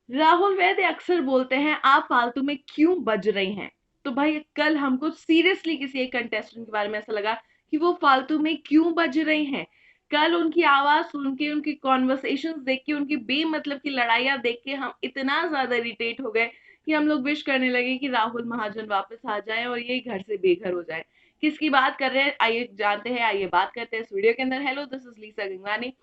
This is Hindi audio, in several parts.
राहुल वैद्य अक्सर बोलते हैं आप फालतू में क्यों बज रही हैं। तो भाई कल हमको सीरियसली किसी एक कंटेस्टेंट के बारे में ऐसा लगा कि वो फालतू में क्यों बज रही हैं। कल उनकी आवाज सुन के, उनकी कॉन्वर्सेशंस देख के, उनकी बेमतलब की लड़ाइयां देख के हम इतना ज्यादा इरिटेट हो गए कि हम लोग विश करने लगे कि राहुल महाजन वापस आ जाए और ये घर से बेघर हो जाए। किसकी बात कर रहे हैं आइए जानते हैं, आइए बात करते हैं इस वीडियो के अंदर। Hello, this is Lisa Gangwani.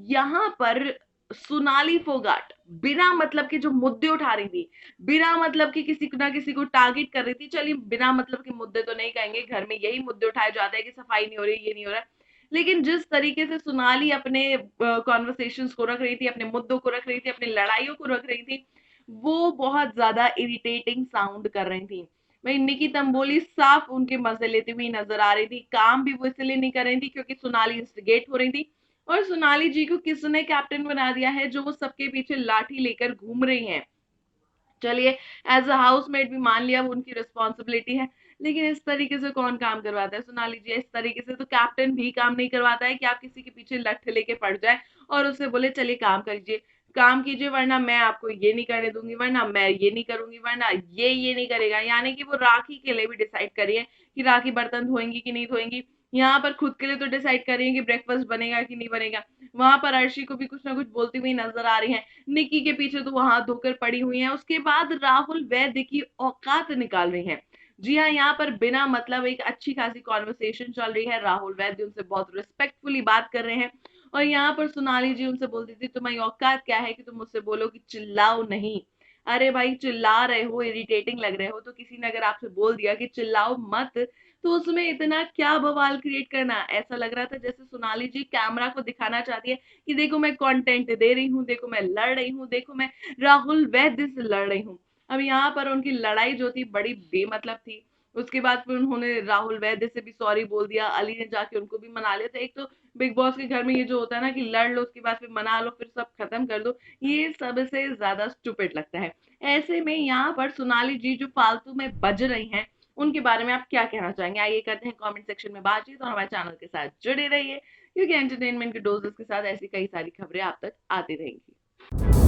यहाँ पर सोनाली फोगाट बिना मतलब के जो मुद्दे उठा रही थी, बिना मतलब के किसी ना किसी को टारगेट कर रही थी। चलिए बिना मतलब के मुद्दे तो नहीं कहेंगे, घर में यही मुद्दे उठाए जाते हैं कि सफाई नहीं हो रही, ये नहीं हो रहा है। लेकिन जिस तरीके से सोनाली अपने कॉन्वर्सेशंस को रख रही थी, अपने मुद्दों को रख रही थी, अपनी लड़ाइयों को रख रही थी, वो बहुत ज्यादा इरिटेटिंग साउंड कर रही थी। वही निकी तंबोली साफ उनके मजे लेती हुई नजर आ रही थी। काम भी वो इसलिए नहीं कर रही थी क्योंकि सोनाली इंस्टिगेट हो रही थी। और सोनाली जी को किसने कैप्टन बना दिया है जो वो सबके पीछे लाठी लेकर घूम रही हैं। चलिए, एज अ हाउसमेट भी मान लिया वो उनकी रिस्पॉन्सिबिलिटी है, लेकिन इस तरीके से कौन काम करवाता है सोनाली जी। इस तरीके से तो कैप्टन भी काम नहीं करवाता है कि आप किसी के पीछे लठ लेके पड़ जाए और उसे बोले चलिए काम करिए, काम कीजिए, वरना मैं आपको ये नहीं करने दूंगी, वरना मैं ये नहीं करूंगी, वरना ये नहीं करेगा। यानी कि वो राखी के लिए भी डिसाइड करिए कि राखी बर्तन धोएंगी कि नहीं धोएंगी। यहाँ पर खुद के लिए तो डिसाइड करिए कि ब्रेकफास्ट बनेगा कि नहीं बनेगा। वहां पर अर्शी को भी कुछ ना कुछ बोलती हुई नजर आ रही है। निकी के पीछे तो वो हाथ धोकर पड़ी हुई है। उसके बाद राहुल वैद्य की औकात निकाल रही है। जी हाँ, यहाँ पर बिना मतलब एक अच्छी खासी कॉन्वर्सेशन चल रही है, राहुल वैद्य उनसे बहुत रिस्पेक्टफुली बात कर रहे हैं। और यहाँ पर सोनाली जी उनसे बोलती थी तुम्हारी औकात क्या है कि तुम मुझसे बोलो कि चिल्लाओ नहीं। अरे भाई, चिल्ला रहे हो, इरिटेटिंग लग रहे हो, तो किसी ने अगर आपसे बोल दिया कि चिल्लाओ मत, तो उसमें इतना क्या बवाल क्रिएट करना। ऐसा लग रहा था जैसे सोनाली जी कैमरा को दिखाना चाहती है कि देखो मैं कंटेंट दे रही हूँ, देखो मैं लड़ रही हूँ, देखो मैं राहुल वैद्य से लड़ रही हूँ। अब यहाँ पर उनकी लड़ाई जो थी बड़ी बेमतलब थी। उसके बाद फिर उन्होंने राहुल वैद्य से भी सॉरी बोल दिया, अली ने जाके उनको भी मना लिया। तो एक तो बिग बॉस के घर में ये जो होता है ना कि लड़ लो, उसके बाद फिर मना लो, फिर सब खत्म कर दो, ये सबसे ज्यादा स्टूपिड लगता है। ऐसे में यहाँ पर सोनाली जी जो फालतू में बज रही हैं, उनके बारे में आप क्या कहना चाहेंगे? आइए करते हैं कमेंट सेक्शन में बातचीत और हमारे चैनल के साथ जुड़े रहिए, क्योंकि एंटरटेनमेंट के डोजेस के साथ ऐसी कई सारी खबरें आप तक आती रहेंगी।